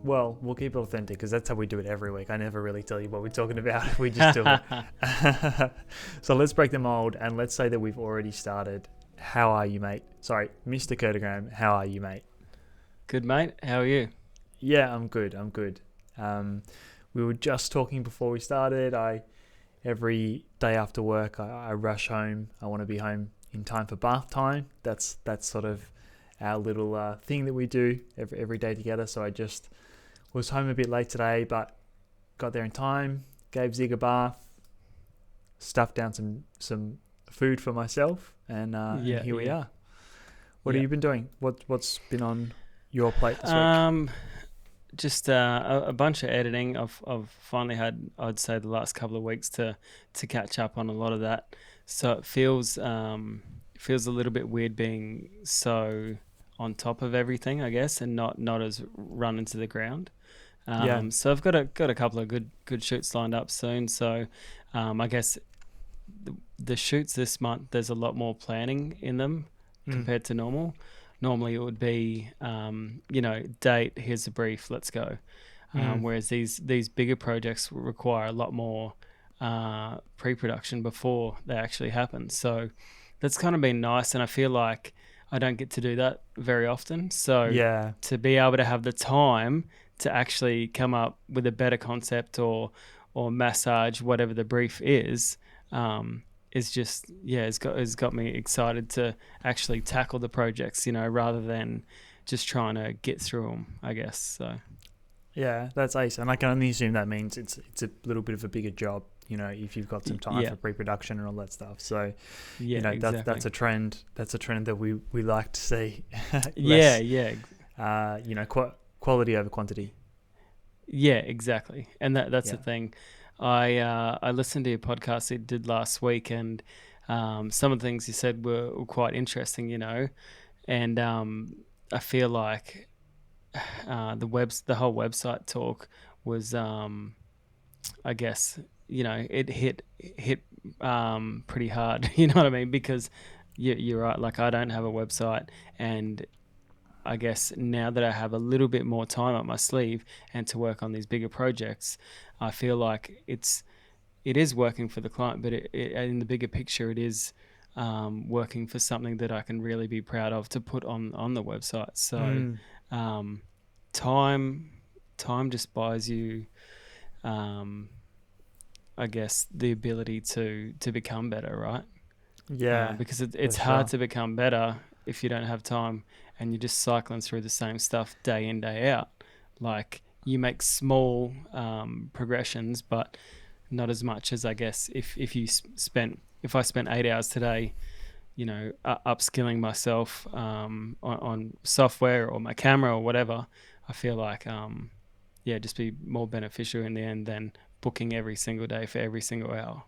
Well, we'll keep it authentic because that's how we do it every week. I never really tell you what we're talking about. We just do it. So let's break the mold and let's say that we've already started. How are you, mate? Sorry, Mr. Kurtagram, how are you, mate? Good, mate. How are you? Yeah, I'm good. We were just talking before we started. Every day after work, I rush home. I want to be home in time for bath time. That's sort of our little thing that we do every day together. So I just was home a bit late today, but got there in time, gave Zig a bath, stuffed down some food for myself, and here we are. What have you been doing? What's been on your plate this week? Just a bunch of editing. I've finally had, I'd say, the last couple of weeks to catch up on a lot of that. So it feels a little bit weird being so on top of everything, I guess, and not as run into the ground. So I've got a couple of good shoots lined up soon. So I guess the shoots this month, there's a lot more planning in them compared to normal. Normally it would be, date, here's a brief, let's go. Whereas these bigger projects require a lot more pre-production before they actually happen. So that's kind of been nice, and I feel like I don't get to do that very often. So to be able to have the time to actually come up with a better concept or massage whatever the brief is just it's got me excited to actually tackle the projects, rather than just trying to get through them, I guess. So yeah, that's ace, and I can only assume that means it's a little bit of a bigger job, if you've got some time for pre-production and all that stuff. So exactly. that's a trend that we like to see. Quality over quantity. Yeah, exactly. And that's the thing. I listened to your podcast you did last week, and some of the things you said were quite interesting, and I feel like the whole website talk was, I guess, it hit pretty hard, you know what I mean? Because you're right, like I don't have a website, and I guess now that I have a little bit more time up my sleeve and to work on these bigger projects, I feel like it is working for the client, but in the bigger picture, it is working for something that I can really be proud of to put on the website. So time just buys you, I guess, the ability to become better, right? Yeah, because it's hard to become better if you don't have time and you're just cycling through the same stuff day in, day out. Like, you make small progressions, but not as much as, I guess, if I spent 8 hours today, upskilling myself on software or my camera or whatever, I feel like just be more beneficial in the end than booking every single day for every single hour.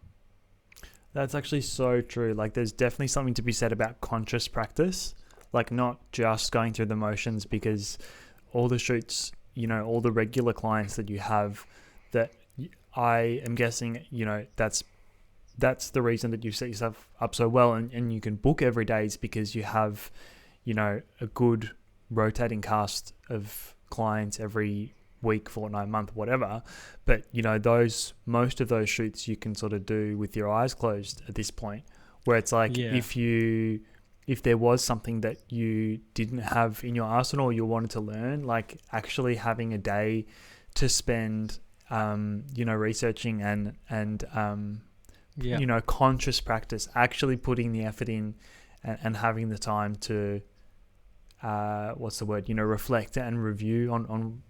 That's actually so true. Like, there's definitely something to be said about conscious practice, like not just going through the motions, because all the shoots, all the regular clients that you have, that I am guessing, that's the reason that you set yourself up so well and you can book every day, is because you have, a good rotating cast of clients every week, fortnight, month, whatever. But most of those shoots you can sort of do with your eyes closed at this point, where it's like, if there was something that you didn't have in your arsenal or you wanted to learn, like actually having a day to spend researching and conscious practice, actually putting the effort in and having the time to reflect and review on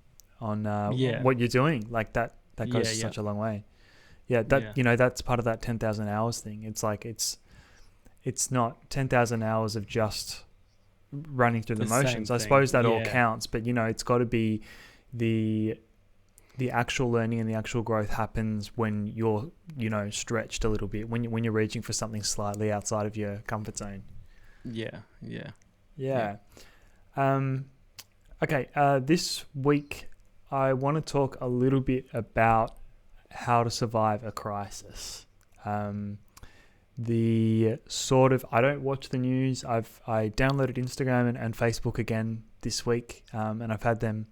what you're doing, like that goes such a long way. That's part of that 10,000 hours thing. It's like it's not 10,000 hours of just running through the motions. I suppose that all counts, but it's got to be the actual learning and the actual growth happens when you're stretched a little bit, when you're reaching for something slightly outside of your comfort zone. Okay, this week I want to talk a little bit about how to survive a crisis. The sort of, I don't watch the news. I downloaded Instagram and Facebook again this week, and I've had them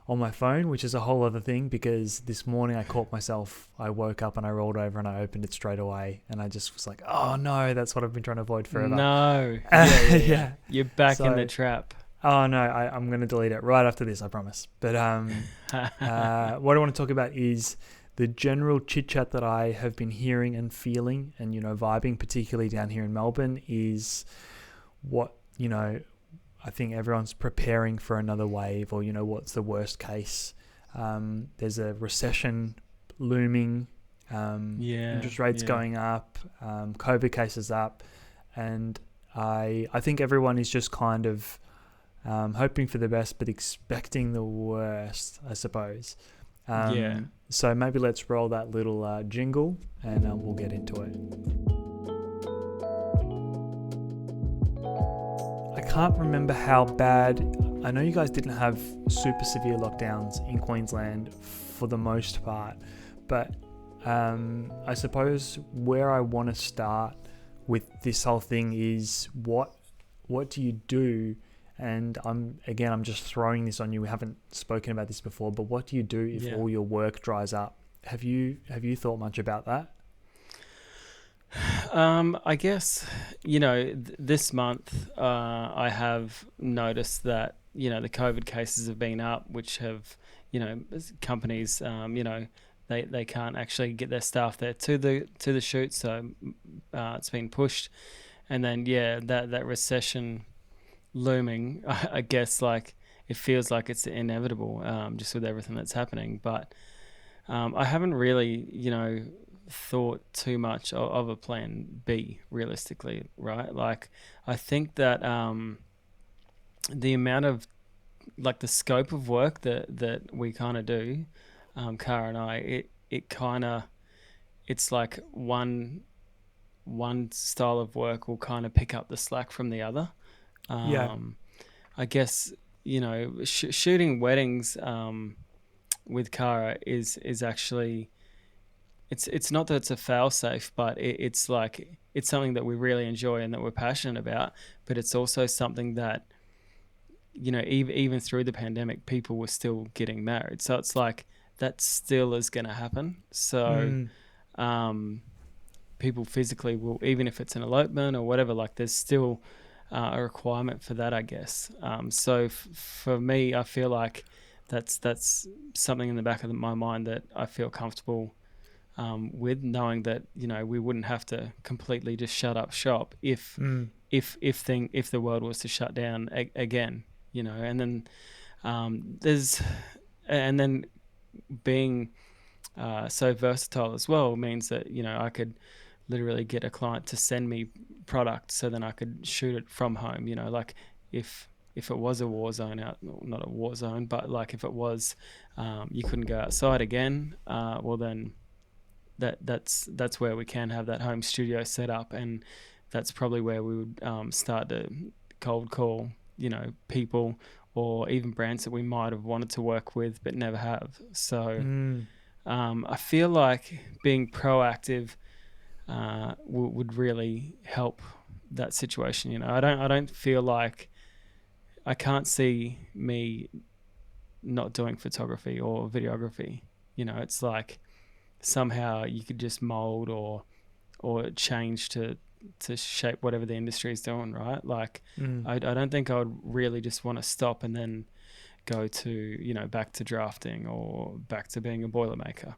on my phone, which is a whole other thing, because this morning I caught myself. I woke up and I rolled over and I opened it straight away, and I just was like, oh no, that's what I've been trying to avoid forever. No. Yeah. You're back in the trap. Oh no, I'm going to delete it right after this, I promise. But what I want to talk about is the general chit chat that I have been hearing and feeling and, vibing, particularly down here in Melbourne, is what, I think everyone's preparing for another wave, or, what's the worst case. There's a recession looming, interest rates going up, COVID cases up. And I think everyone is just kind of hoping for the best, but expecting the worst, I suppose. So maybe let's roll that little jingle and we'll get into it. I can't remember how bad. I know you guys didn't have super severe lockdowns in Queensland for the most part, but I suppose where I want to start with this whole thing is what do you do? And I'm just throwing this on you. We haven't spoken about this before, but what do you do if all your work dries up? Have you thought much about that? I guess, this month I have noticed that, the COVID cases have been up, which have, companies, they can't actually get their staff there to the shoot. So it's been pushed. And then, that recession looming, I guess, like it feels like it's inevitable, just with everything that's happening. But I haven't really, thought too much of a plan B realistically, right? Like I think that the amount of the scope of work that we kind of do, Cara and I, it's like one style of work will kind of pick up the slack from the other. I guess, shooting weddings with Cara is actually, it's not that it's a fail safe, but it's something that we really enjoy and that we're passionate about, but it's also something that, even through the pandemic, people were still getting married. So it's like that still is going to happen. So people physically will, even if it's an elopement or whatever, there's still a requirement for that, I guess. So for me, I feel like that's something in the back of my mind that I feel comfortable with, knowing that we wouldn't have to completely just shut up shop if the world was to shut down again, and then being so versatile as well means that I could literally get a client to send me product so then I could shoot it from home. If it was a war zone out, not a war zone, but if it was, you couldn't go outside again, well then that's where we can have that home studio set up, and that's probably where we would start to cold call, people or even brands that we might have wanted to work with but never have. So I feel like being proactive would really help that situation. I don't feel like, I can't see me not doing photography or videography. It's like somehow you could just mold or change to shape whatever the industry is doing, right? I don't think I would really just want to stop and then go to, back to drafting or back to being a boilermaker.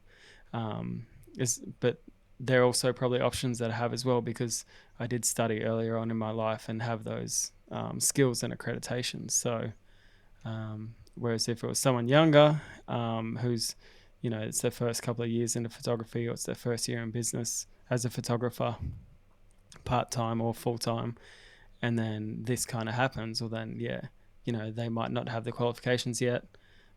But there are also probably options that I have as well, because I did study earlier on in my life and have those skills and accreditations. So whereas if it was someone younger who's, it's their first couple of years into photography, or it's their first year in business as a photographer, part-time or full-time, and then this kind of happens, well then, they might not have the qualifications yet.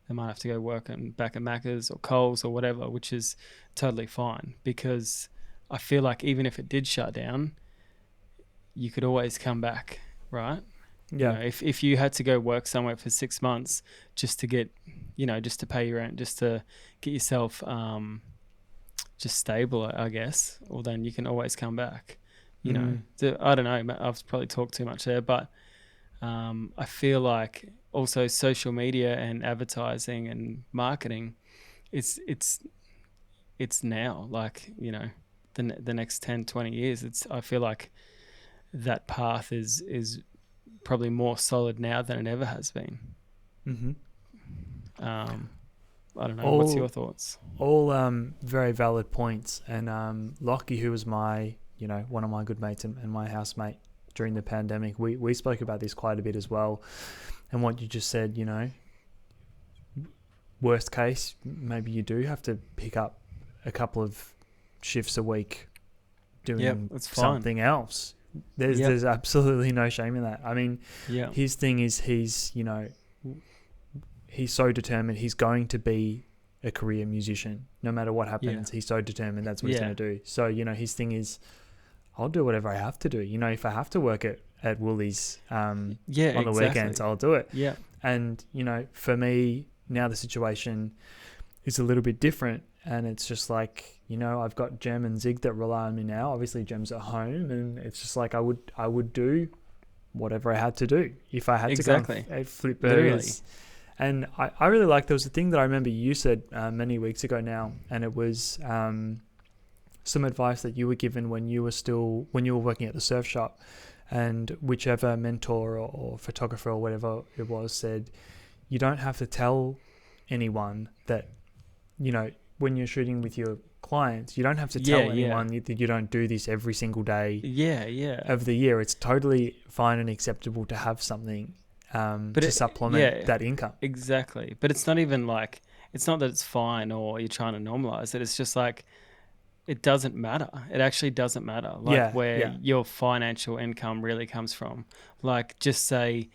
They might have to go work back at Macca's or Coles or whatever, which is totally fine, because I feel like even if it did shut down, you could always come back, right? Yeah. If you had to go work somewhere for 6 months just to get, just to pay your rent, just to get yourself, just stable, I guess, well, then you can always come back. You know, Mm. I don't know. I've probably talked too much there, but I feel like also social media and advertising and marketing, it's now, like, you know, the next 10, 20 years. I feel like that path is probably more solid now than it ever has been. Mm-hmm. I don't know. What's your All thoughts? all very valid points. And Lockie, who was one of my good mates and my housemate during the pandemic, we spoke about this quite a bit as well. And what you just said, worst case, maybe you do have to pick up a couple of shifts a week doing That's fine. something else. There's absolutely no shame in that. I mean, his thing is he's so determined. He's going to be a career musician no matter what happens. He's so determined that's what he's going to do. So his thing is, I'll do whatever I have to do. If I have to work at Woolies on the weekends, I'll do it. And for me now, the situation is a little bit different, and it's just like, I've got Jem and Zig that rely on me now. Obviously Jem's at home, and it's just like I would do whatever I had to do if I had to go and flip burgers. And I really like, there was a thing that I remember you said many weeks ago now, and it was some advice that you were given when you were working at the surf shop, and whichever mentor or photographer or whatever it was said, you don't have to tell anyone that, when you're shooting with your clients, you don't have to tell anyone that you don't do this every single day of the year. It's totally fine and acceptable to have something to supplement that income. Exactly. But it's not even like, it's not that it's fine or you're trying to normalize it. It's just like, it doesn't matter. It actually doesn't matter. Like where your financial income really comes from. Like, just say,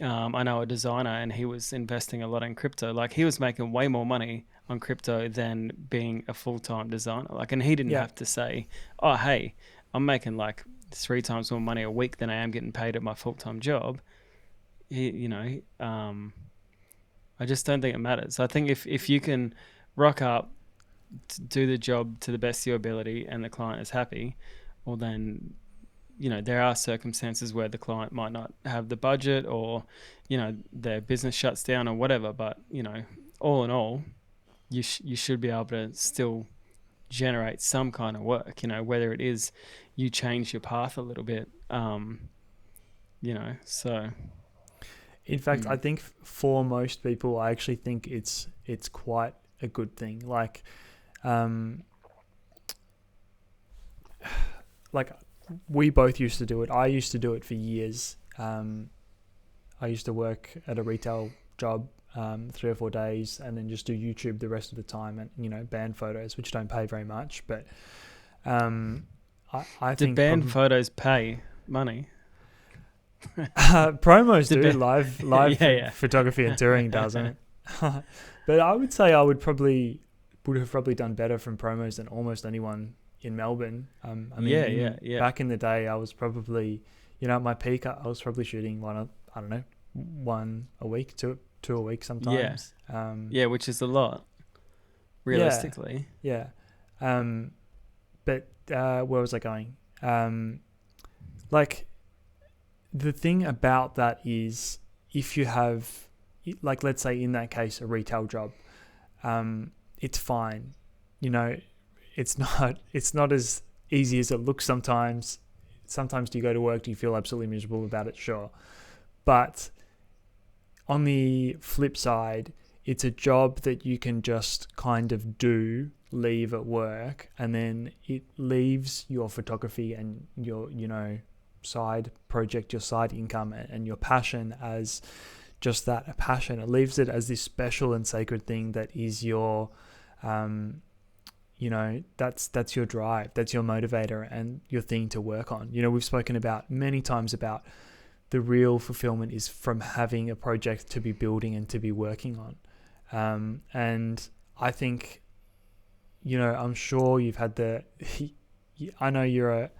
I know a designer and he was investing a lot in crypto. Like, he was making way more money on crypto than being a full-time designer. Like, and he didn't have to say, oh, hey, I'm making like 3 times more money a week than I am getting paid at my full-time job. I just don't think it matters. I think if you can rock up, do the job to the best of your ability, and the client is happy, well then, there are circumstances where the client might not have the budget, or, their business shuts down or whatever. But, all in all, you should be able to still generate some kind of work, whether it is you change your path a little bit, so. In fact, I think for most people, I actually think it's quite a good thing. Like we both used to do it. I used to do it for years. I used to work at a retail job 3 or 4 days, and then just do YouTube the rest of the time, and band photos, which don't pay very much. But I think band photos pay money? Promos do. Live photography and touring doesn't. But I would say I would have probably done better from promos than almost anyone in Melbourne. Back in the day, I was probably, at my peak, I was probably shooting one a week, two a week sometimes. Which is a lot, realistically. But where was I going? The thing about that is, if you have, like, let's say in that case, a retail job, it's fine. It's not as easy as it looks sometimes. Sometimes do you go to work, do you feel absolutely miserable about it? Sure. But on the flip side, it's a job that you can just kind of leave at work, and then it leaves your photography and your, side project, your side income, and your passion as just that, a passion. It leaves it as this special and sacred thing that is your that's your drive, that's your motivator and your thing to work on. We've spoken about many times about the real fulfillment is from having a project to be building and to be working on. And I think, I'm sure you've had I know you're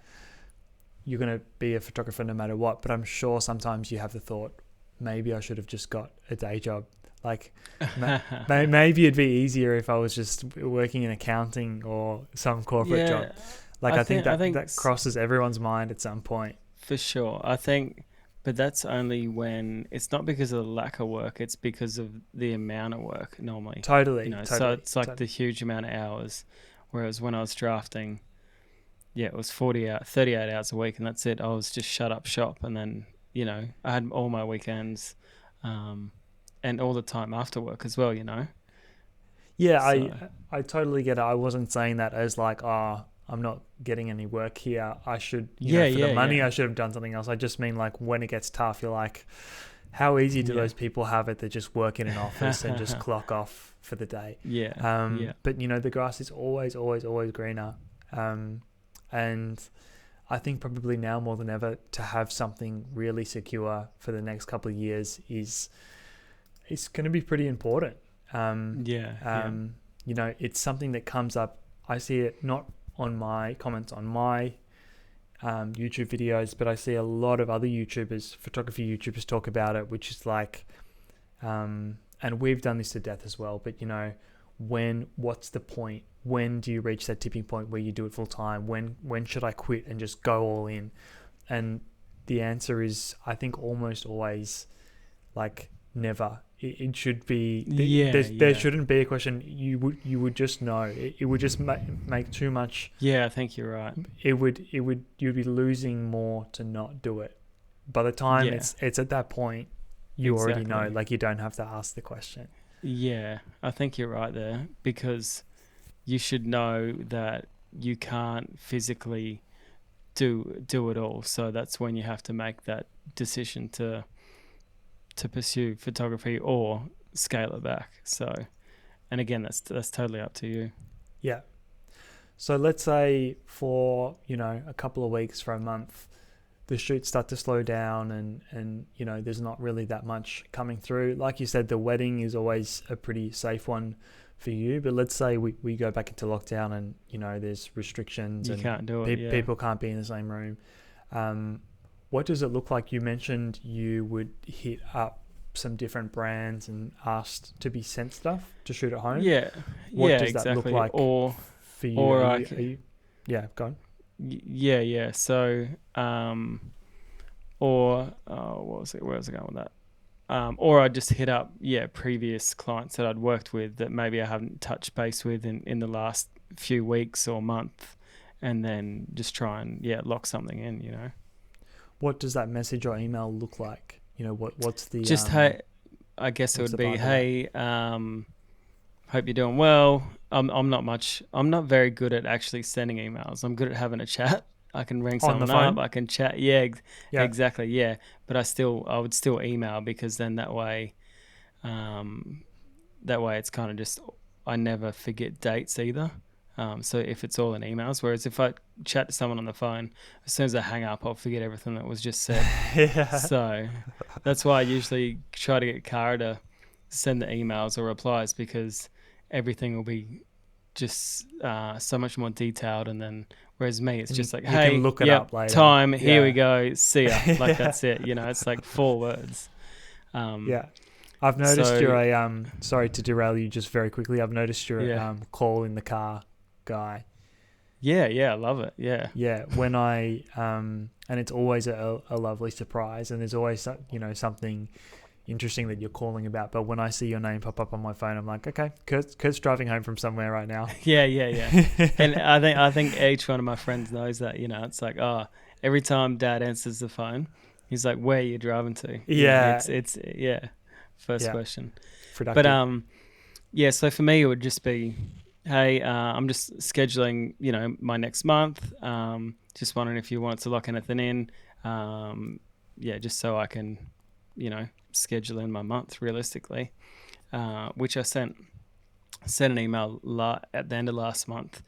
going to be a photographer no matter what, but I'm sure sometimes you have the thought, maybe I should have just got a day job. Like maybe it'd be easier if I was just working in accounting or some corporate job. Like I think that crosses everyone's mind at some point. For sure. I think, but that's only when it's not because of the lack of work, it's because of the amount of work normally. Totally. So it's like the huge amount of hours. Whereas when I was drafting, it was 38 hours a week, and that's it. I was just shut up shop, and then, I had all my weekends, and all the time after work as well, Yeah, So, I totally get it. I wasn't saying that as like, I'm not getting any work here. I should, for the money, I should have done something else. I just mean like when it gets tough, you're like, how easy do those people have it that just work in an office and just clock off for the day? But the grass is always, always, always greener. And I think probably now more than ever to have something really secure for the next couple of years is going to be pretty important. It's something that comes up. I see it not on my comments on my YouTube videos, but I see a lot of other photography YouTubers talk about it, which is like, and we've done this to death as well, but what's the point? When do you reach that tipping point where you do it full time? When should I quit and just go all in? And the answer is, I think, almost always like never. It should be. There shouldn't be a question. You would just know. It would just make too much. Yeah, I think you're right. You'd be losing more to not do it. By the time it's at that point, you already know. Like you don't have to ask the question. Yeah, I think you're right there, because you should know that you can't physically do it all. So that's when you have to make that decision to pursue photography or scale it back. So, and again, that's totally up to you. Yeah. So let's say for, a couple of weeks, for a month, the shoots start to slow down and there's not really that much coming through. Like you said, the wedding is always a pretty safe one for you, but let's say we go back into lockdown and there's restrictions and can't do it. People can't be in the same room. What does it look like? You mentioned you would hit up some different brands and asked to be sent stuff to shoot at home. What does that look like for you? Go on. So where was I going with that? Or I just hit up previous clients that I'd worked with that maybe I haven't touched base with in the last few weeks or month, and then just try and lock something in. What does that message or email look like? What's the just hey, I guess it would be, hey, hope you're doing well. I'm not very good at actually sending emails. I'm good at having a chat. I can ring someone up. I can chat. Exactly. Yeah. But I would still email, because then that way it's kind of just, I never forget dates either. So if it's all in emails, whereas if I chat to someone on the phone, as soon as I hang up, I'll forget everything that was just said. So that's why I usually try to get Cara to send the emails or replies, because everything will be just so much more detailed. And then, whereas me, it's just like, hey, can look it up later. Time, here we go, see ya. Like that's it. It's like 4 words. I've noticed you're a sorry to derail you just very quickly. I've noticed you're a call in the car guy. I love it. When I and it's always a lovely surprise, and there's always something interesting that you're calling about. But when I see your name pop up on my phone, I'm like, okay, Kurt's driving home from somewhere right now. And I think each one of my friends knows that. It's like, every time Dad answers the phone, he's like, where are you driving to? It's first question. Productive. But so for me it would just be, hey, I'm just scheduling, my next month. Just wondering if you wanted to lock anything in. Just so I can, schedule in my month realistically. Which I sent an email at the end of last month,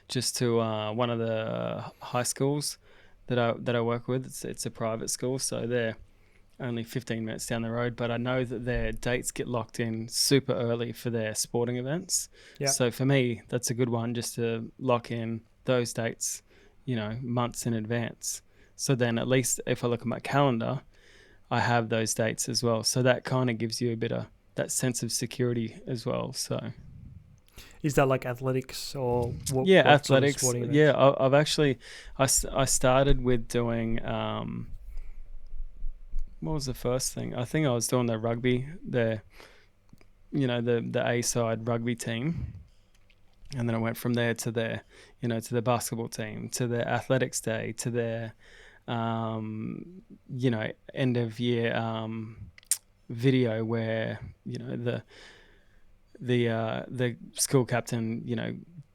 just to one of the high schools that I work with. It's a private school, so they're only 15 minutes down the road, but I know that their dates get locked in super early for their sporting events. So for me, that's a good one, just to lock in those dates, months in advance. So then at least if I look at my calendar, I have those dates as well. So that kind of gives you a bit of that sense of security as well. So Is that like athletics or what? yeah, What sort of athletics. sporting events? Yeah, I've actually I started with doing what was the first thing? I think I was doing the rugby, the A side rugby team, and then I went from there to the basketball team, to the athletics day, to their end of year video where the school captain,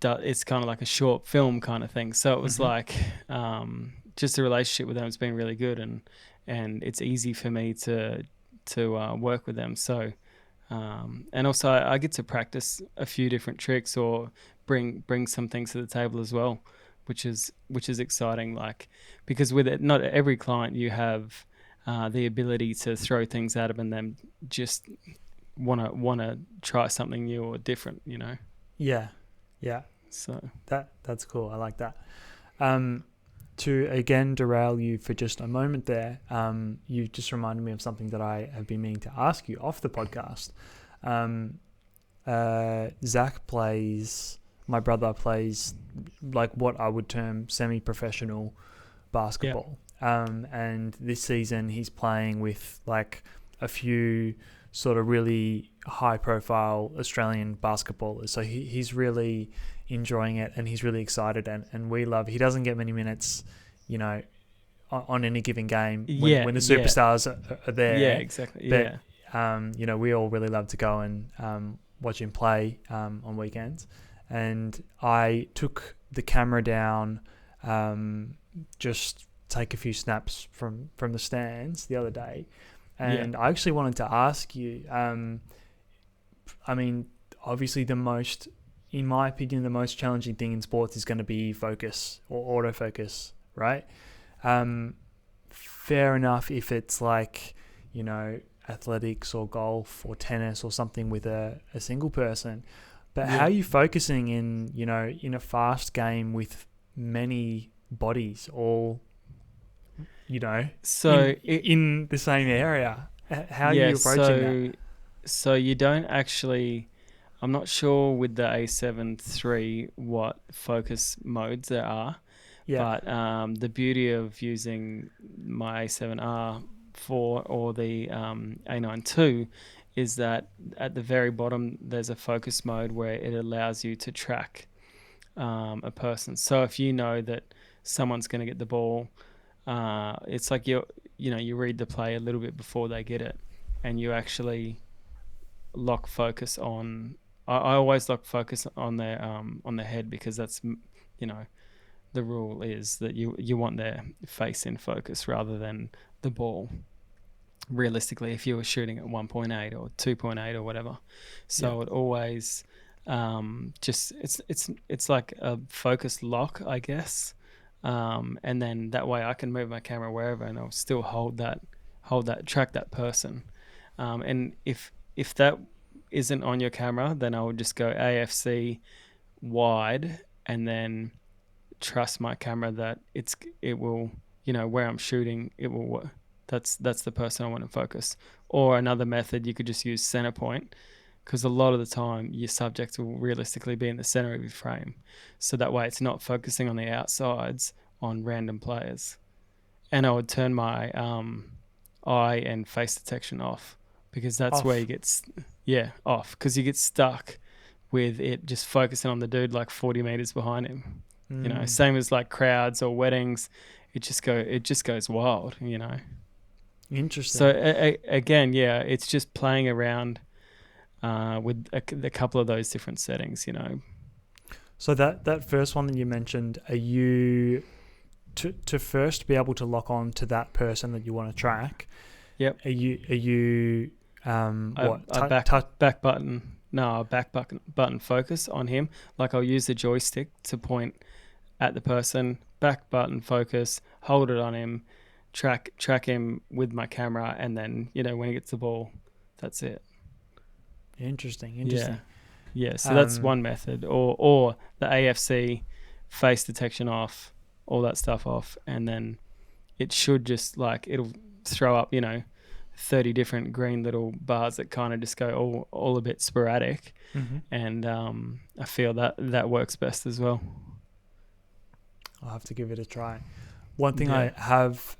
it's kind of like a short film kind of thing. So it was like just the relationship with them has been really good, and it's easy for me to work with them. So and also I get to practice a few different tricks or bring some things to the table as well, which is exciting. Like, because with it, not every client you have the ability to throw things at them and then just want to try something new or different, Yeah. So That's cool. I like that. To again derail you for just a moment there, you just reminded me of something that I have been meaning to ask you off the podcast. Zach plays, my brother plays like what I would term semi-professional basketball. And this season he's playing with like a few sort of really high-profile Australian basketballers. So he's really enjoying it, and he's really excited, and we love. He doesn't get many minutes, on any given game when the superstars are there. Yeah, exactly. But we all really love to go and watch him play on weekends. And I took the camera down, just take a few snaps from the stands the other day. And I actually wanted to ask you, obviously in my opinion, the most challenging thing in sports is going to be focus or autofocus, right? Fair enough if it's like, athletics or golf or tennis or something with a single person. But how are you focusing in a fast game with many bodies all in the same area? How are you approaching that? So you don't actually, I'm not sure with the A7 III what focus modes there are, but the beauty of using my A7R4 or the A9 II is that at the very bottom there's a focus mode where it allows you to track a person. So if you know that someone's going to get the ball, it's like you read the play a little bit before they get it, and you actually lock focus on. I always lock focus on their head, because that's the rule is that you want their face in focus rather than the ball. Realistically, if you were shooting at 1.8 or 2.8 or whatever, so it always just it's like a focus lock, I guess. And then that way I can move my camera wherever and I'll still track that person. And if that isn't on your camera, then I would just go AFC wide and then trust my camera that it will, where I'm shooting, it will, that's the person I want to focus. Or another method, you could just use center point, because a lot of the time your subject will realistically be in the center of your frame. So that way it's not focusing on the outsides on random players. And I would turn my eye and face detection off, because that's where you get, off, because you get stuck with it just focusing on the dude like 40 meters behind him. Same as like crowds or weddings, it just goes wild, Interesting. So again, it's just playing around with a couple of those different settings, So that first one that you mentioned, are you to first be able to lock on to that person that you want to track? Yep. Are you back button focus on him? Like, I'll use the joystick to point at the person, back button focus, hold it on him, track him with my camera, and then when he gets the ball, that's it. Interesting. Yeah. So that's one method, or the AFC face detection off, all that stuff off, and then it should just it'll throw up 30 different green little bars that kind of just go all a bit sporadic. Mm-hmm. And I feel that works best as well. I'll have to give it a try. One thing Yeah. I have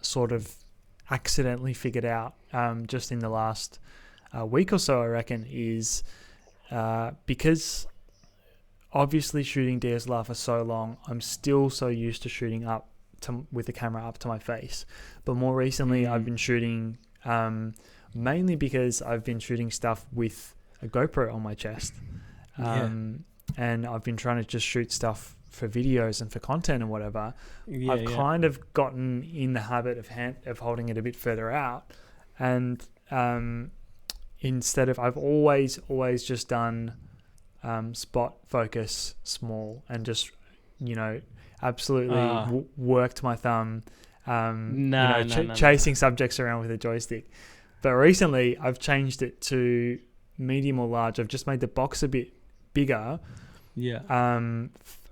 sort of accidentally figured out just in the last week or so, I reckon, is because obviously shooting DSLR for so long, I'm still so used to shooting with the camera up to my face. But more recently, I've been shooting mainly because I've been shooting stuff with a GoPro on my chest. And I've been trying to just shoot stuff for videos and for content and whatever. I've kind of gotten in the habit of holding it a bit further out. And instead of, I've always just done spot, focus, small, and just, absolutely worked my thumb, chasing subjects around with a joystick. But recently I've changed it to medium or large. I've just made the box a bit bigger,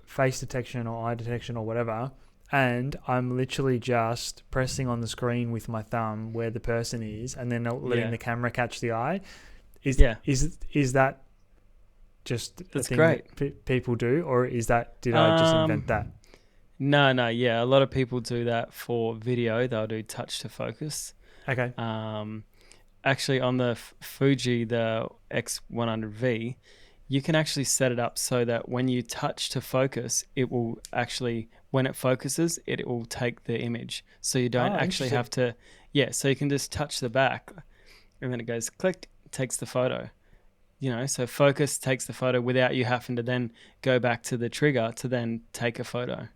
face detection or eye detection or whatever, and I'm literally just pressing on the screen with my thumb where the person is, and then letting the camera catch the eye. Is that just that's a thing great that people do, or did I just invent that? No, a lot of people do that for video. They'll do touch to focus. Okay. Actually, on the Fuji, the X100V, you can actually set it up so that when you touch to focus, it will actually, when it focuses, it will take the image. So you don't actually have to, so you can just touch the back and then it goes click, takes the photo. So focus takes the photo without you having to then go back to the trigger to then take a photo.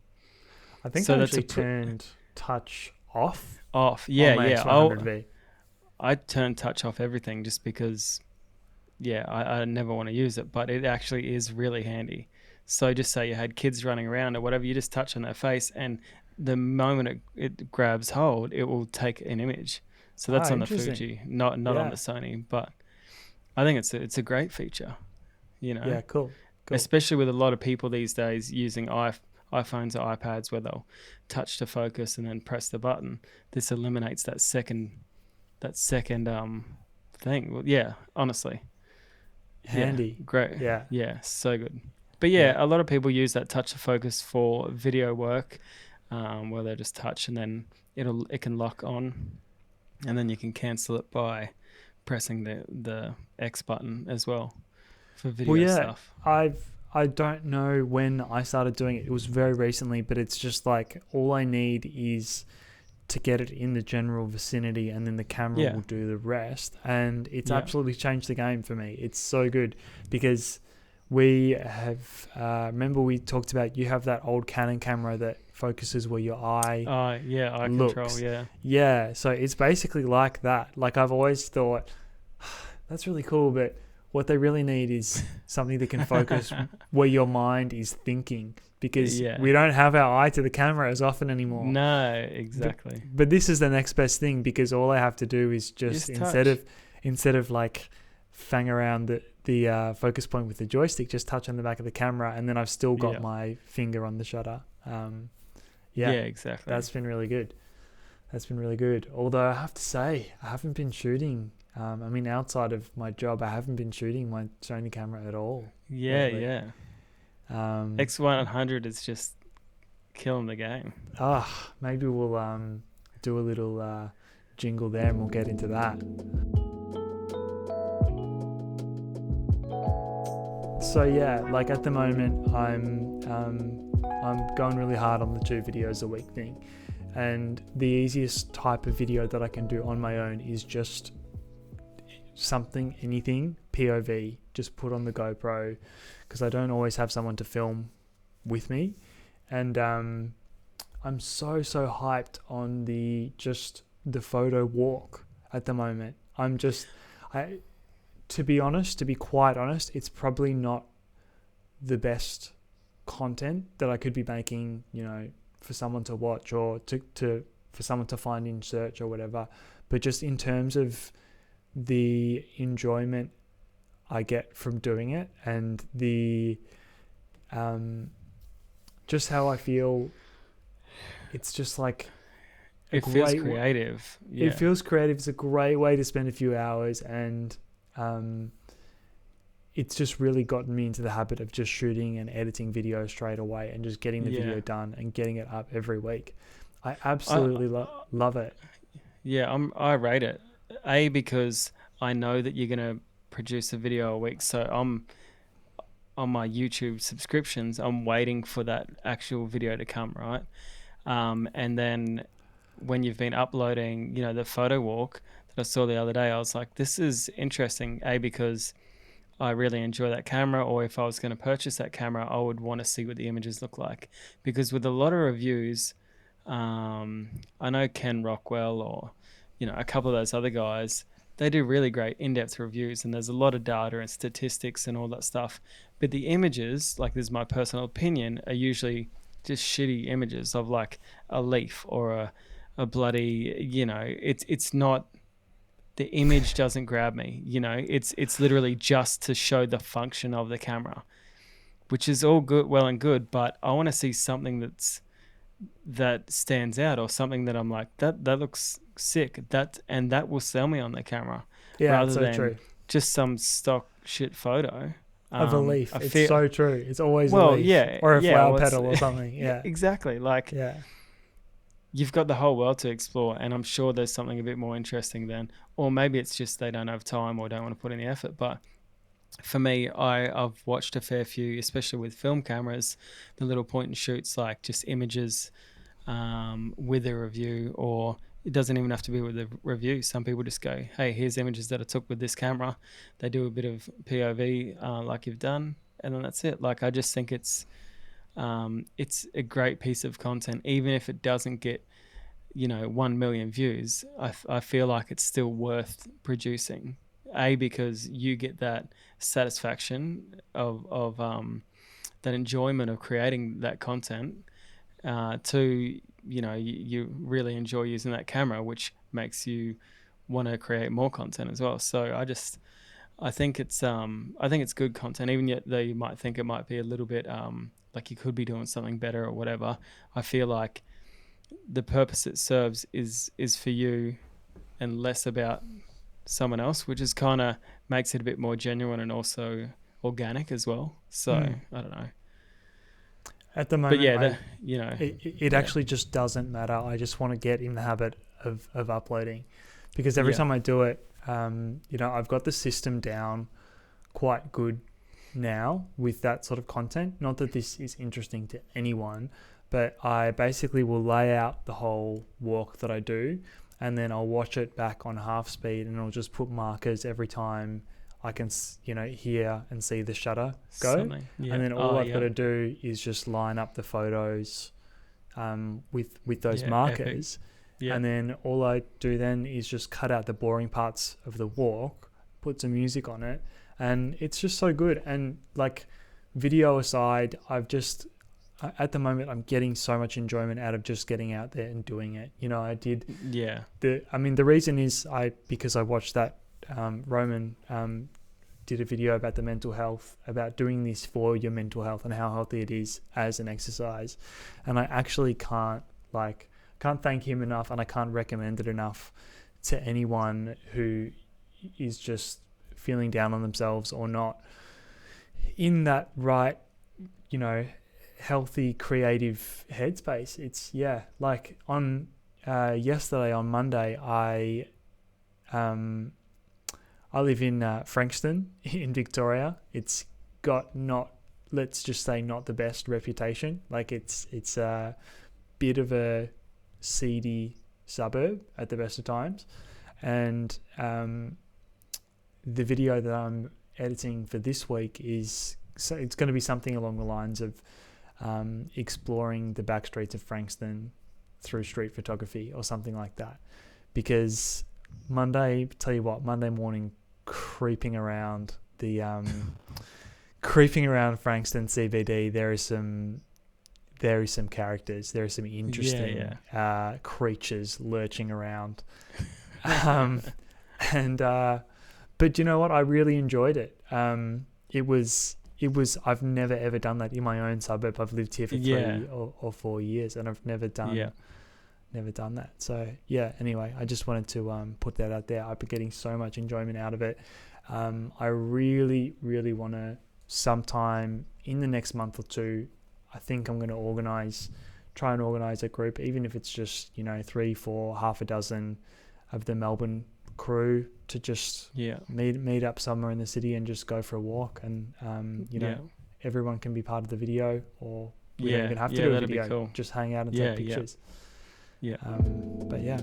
I think I actually turned touch off. On my X100V. I turned touch off everything just because, I never want to use it, but it actually is really handy. So just say you had kids running around or whatever, you just touch on their face, and the moment it grabs hold, it will take an image. So that's on the Fuji, not on the Sony, but I think it's a great feature, Yeah, cool. Especially with a lot of people these days using iPhones or iPads where they'll touch to focus and then press the button. This eliminates that second thing. Well, honestly. Handy. Great. Yeah, so good. But a lot of people use that touch to focus for video work, where they just touch and then it can lock on, and then you can cancel it by pressing the X button as well for video stuff. I don't know when I started doing it. It was very recently, but it's just like all I need is to get it in the general vicinity, and then the camera will do the rest. And it's absolutely changed the game for me. It's so good because we have, remember we talked about, you have that old Canon camera that focuses where your eye eye looks. control, Yeah, so it's basically like that. Like I've always thought, that's really cool, but what they really need is something that can focus where your mind is thinking, because we don't have our eye to the camera as often anymore. No, exactly. But this is the next best thing, because all I have to do is just instead of like fang around the focus point with the joystick, just touch on the back of the camera, and then I've still got my finger on the shutter. Exactly. That's been really good. Although I have to say, I haven't been shooting. Outside of my job, I haven't been shooting my Sony camera at all. X100 is just killing the game. Maybe we'll do a little jingle there, and we'll get into that. So like at the moment, I'm going really hard on the 2 videos a week thing, and the easiest type of video that I can do on my own is just anything POV, just put on the GoPro, because I don't always have someone to film with me. And I'm so hyped on the photo walk at the moment. To be quite honest, it's probably not the best content that I could be making, for someone to watch or for someone to find in search or whatever. But just in terms of the enjoyment I get from doing it, and the just how I feel, it's just like it feels creative. Yeah. It feels creative. It's a great way to spend a few hours, and it's just really gotten me into the habit of just shooting and editing video straight away and just getting the video done and getting it up every week. I absolutely love it. Yeah, I rate it. Because I know that you're going to produce a video a week. So I'm on my YouTube subscriptions, I'm waiting for that actual video to come, right? And then when you've been uploading, the photo walk that I saw the other day, I was like, this is interesting. Because I really enjoy that camera, or if I was going to purchase that camera, I would want to see what the images look like. Because with a lot of reviews, I know Ken Rockwell or, a couple of those other guys, they do really great in-depth reviews, and there's a lot of data and statistics and all that stuff. But the images, like, this is my personal opinion, are usually just shitty images of like a leaf or a bloody, it's not, the image doesn't grab me, it's literally just to show the function of the camera, which is all good, well and good, but I want to see something that stands out, or something that I'm like, that looks sick, and that will sell me on the camera, rather than true. Just some stock shit photo of a leaf. It's so true. It's always a leaf, or a flower petal or something. Yeah, exactly. Like, you've got the whole world to explore, and I'm sure there's something a bit more interesting than, or maybe it's just they don't have time or don't want to put in the effort. But for me, I've watched a fair few, especially with film cameras, the little point and shoots, like just images with a review, or it doesn't even have to be with a review. Some people just go, hey, here's images that I took with this camera. They do a bit of POV like you've done, and then that's it. Like, I just think it's a great piece of content, even if it doesn't get 1 million views. I feel like it's still worth producing, because you get that satisfaction of that enjoyment of creating that content, to you really enjoy using that camera, which makes you want to create more content as well. So I think it's good content, even yet though you might think it might be a little bit like you could be doing something better or whatever. I feel like the purpose it serves is for you and less about someone else, which is kind of makes it a bit more genuine and also organic as well. So I don't know. At the moment, but it actually just doesn't matter. I just want to get in the habit of uploading, because every time I do it, I've got the system down quite good now with that sort of content. Not that this is interesting to anyone, but I basically will lay out the whole walk that I do, and then I'll watch it back on half speed, and I'll just put markers every time I can, hear and see the shutter go. And then all I've got to do is just line up the photos with those markers. And then all I do then is just cut out the boring parts of the walk, put some music on it, and it's just so good. And like, video aside, at the moment, I'm getting so much enjoyment out of just getting out there and doing it. I did. Yeah. The reason is because I watched that Roman did a video about the mental health, about doing this for your mental health and how healthy it is as an exercise. And I actually can't thank him enough, and I can't recommend it enough to anyone who is just feeling down on themselves or not in that right, healthy, creative headspace. It's like on yesterday, on Monday, I live in Frankston in Victoria. It's got let's just say not the best reputation. Like, it's a bit of a seedy suburb at the best of times. And the video that I'm editing for this week it's going to be something along the lines of exploring the back streets of Frankston through street photography or something like that. Because Monday morning, creeping around Frankston CBD, there is some characters. There are some interesting creatures lurching around. But you know what? I really enjoyed it. It was. I've never ever done that in my own suburb. I've lived here for 3 or 4 years, and I've never done never done that. So yeah, anyway, I just wanted to put that out there. I've been getting so much enjoyment out of it. I really want to, sometime in the next month or two, I think I'm going to try and organize a group, even if it's just 3, 4, half a dozen of the Melbourne crew, to just meet up somewhere in the city and just go for a walk, and everyone can be part of the video, or we don't even have to do a video. Cool. Just hang out and take pictures. But yeah.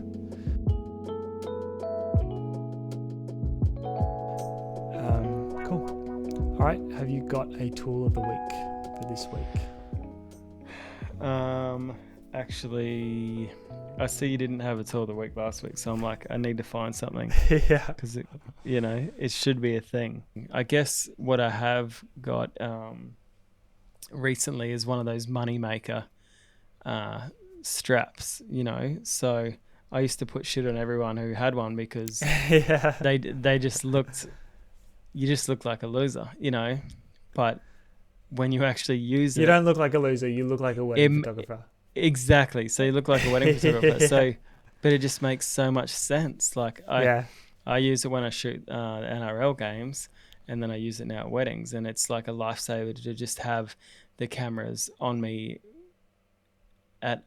Cool. All right. Have you got a tool of the week for this week? Actually, I see you didn't have a tool of the week last week, so I'm like, I need to find something. Yeah. Because it should be a thing. I guess what I have got recently is one of those moneymaker straps. So I used to put shit on everyone who had one because they just looked. You just look like a loser, But when you actually use it, you don't look like a loser. You look like a wedding photographer. Exactly. So you look like a wedding photographer. So, but it just makes so much sense. Like I use it when I shoot NRL games, and then I use it now at weddings, and it's like a lifesaver to just have the cameras on me at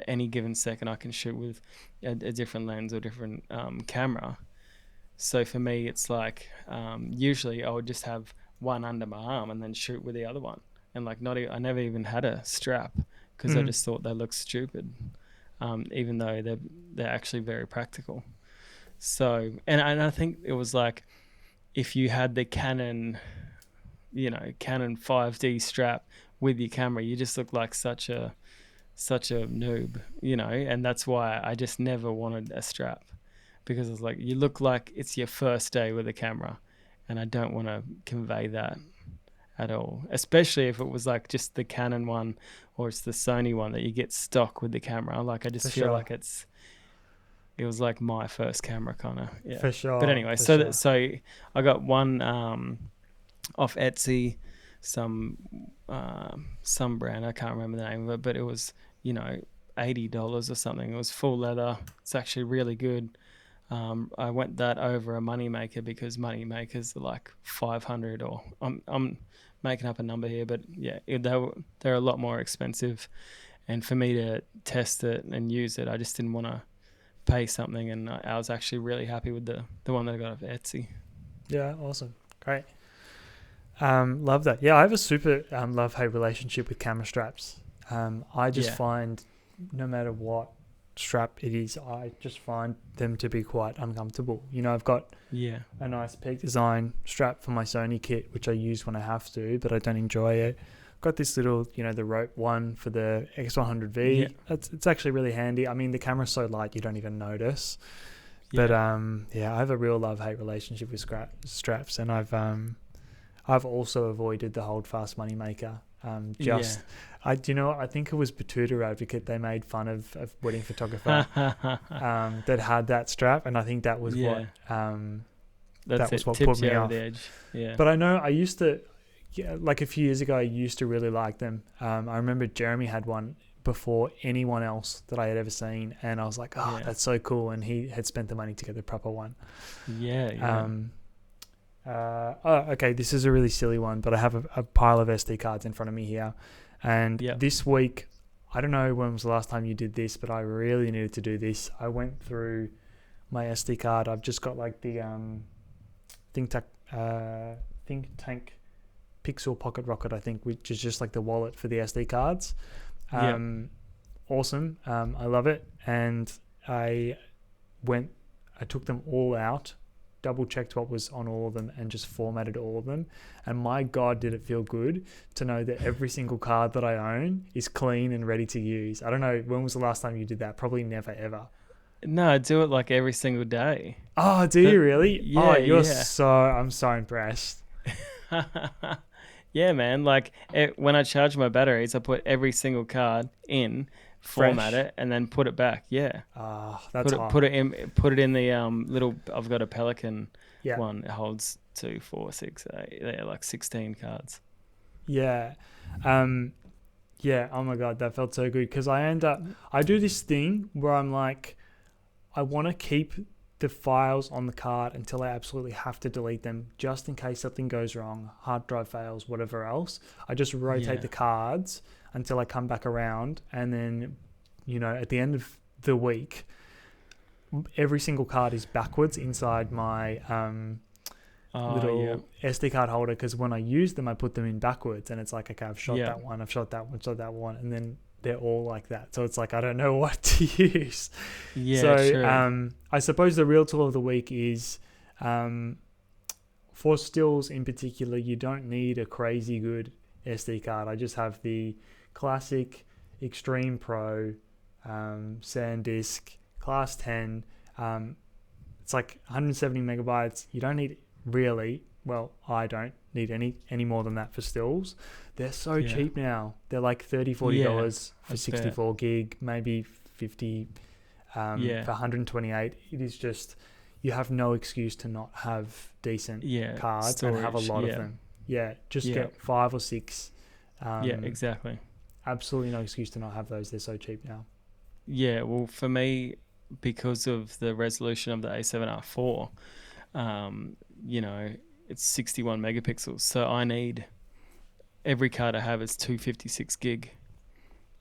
any given second. I can shoot with a different lens or different camera. So for me, it's like usually I would just have one under my arm and then shoot with the other one, and like I never even had a strap because I just thought they looked stupid, even though they're actually very practical. So and I think it was like, if you had the Canon 5D strap with your camera, you just look like such a noob, and that's why I just never wanted a strap, because it's like, you look like it's your first day with a camera, and I don't want to convey that at all, especially if it was like just the Canon one or it's the Sony one that you get stock with the camera. Like I just feel like it was like my first camera kind of. Yeah. For sure. But anyway, so I got one off Etsy, some brand, I can't remember the name of it, but it was $80 or something. It was full leather. It's actually really good. I went that over a moneymaker because moneymakers are like 500, or I'm making up a number here, but yeah, they're a lot more expensive. And for me to test it and use it, I just didn't want to pay something, and I was actually really happy with the one that I got off Etsy. Yeah, awesome, great. Love that. Yeah, I have a super love-hate relationship with camera straps. I just find no matter what strap it is, I just find them to be quite uncomfortable. I've got a nice Peak Design strap for my Sony kit, which I use when I have to, but I don't enjoy it. I've got this little, the rope one for the X100V. It's actually really handy. I mean, the camera's so light you don't even notice. But I have a real love-hate relationship with straps, and I've also avoided the Holdfast Moneymaker. I think it was Batuta Advocate, they made fun of wedding photographer that had that strap, and I think that was what put me off. The edge. Yeah. But I know I used to, like a few years ago, I used to really like them. I remember Jeremy had one before anyone else that I had ever seen, and I was like, that's so cool, and he had spent the money to get the proper one. Okay, this is a really silly one, but I have a pile of SD cards in front of me here. And this week, I don't know when was the last time you did this, but I really needed to do this. I went through my SD card. I've just got like the Think Tank Pixel Pocket Rocket, I think, which is just like the wallet for the SD cards. Awesome. I love it. And I took them all out, double checked what was on all of them, and just formatted all of them. And my God, did it feel good to know that every single card that I own is clean and ready to use. I don't know, when was the last time you did that? Probably never ever. No, I do it like every single day. Oh, do you really? Yeah, I'm so impressed. Yeah, man. Like when I charge my batteries, I put every single card in, format it, and then put it back. Yeah. That's put it in the little. I've got a Pelican one. It holds 2, 4, 6, 8. They're like 16 cards. Yeah. Yeah, oh my god, that felt so good because I do this thing where I'm like, I want to keep the files on the card until I absolutely have to delete them, just in case something goes wrong, hard drive fails, whatever else. I just rotate Yeah. the cards until I come back around, and then, at the end of the week, every single card is backwards inside my Oh, yeah. little SD card holder, because when I use them, I put them in backwards, and it's like, okay, I've shot Yeah. that one, I've shot that one, shot that one, and then they're all like that. So it's like, I don't know what to use. Yeah, So true. I suppose the real tool of the week is, for stills in particular, you don't need a crazy good SD card. I just have the classic Extreme Pro SanDisk Class 10. It's like 170 megabytes. You don't need really, well, I don't need any more than that for stills. They're so Yeah. cheap now. They're like $30-$40 Yeah, for I 64 gig, maybe 50 Yeah. for 128. It is just, you have no excuse to not have decent Yeah. cards and have a Storage. lot Yeah. of them. Yeah, just Yeah. get 5 or 6. Yeah, exactly. Absolutely no excuse to not have those. They're so cheap now. Yeah, well, for me, because of the resolution of the A7R4, um, you know, it's 61 megapixels. So I need every card I have is 256 gig,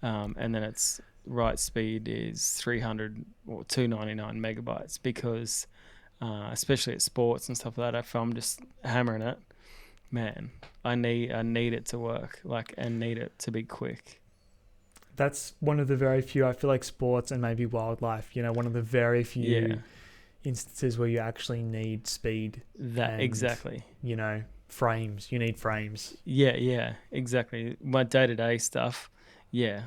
and then its write speed is 300 or 299 megabytes. Because, especially at sports and stuff like that, if I'm just hammering it, man, I need it to work, like, and need it to be quick. That's one of the very few, I feel like, sports and maybe wildlife, one of the very few Yeah, instances where you actually need speed that and, exactly. frames. You need frames. Yeah, exactly. My day-to-day stuff, yeah,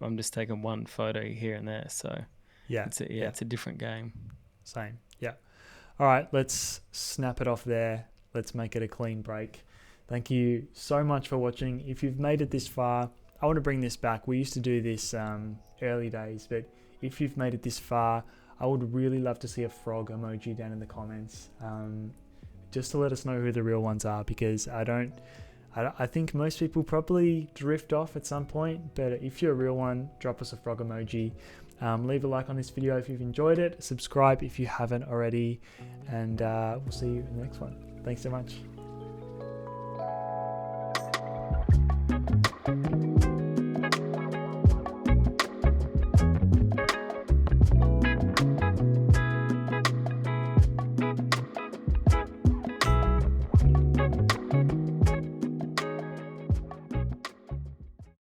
I'm just taking one photo here and there, so Yeah. it's a different game. Same. Yeah. All right, let's snap it off there. Let's make it a clean break. Thank you so much for watching. If you've made it this far, I want to bring this back. We used to do this early days, but if you've made it this far, I would really love to see a frog emoji down in the comments, just to let us know who the real ones are, because I think most people probably drift off at some point, but if you're a real one, drop us a frog emoji. Leave a like on this video if you've enjoyed it, subscribe if you haven't already, and we'll see you in the next one. Thanks so much.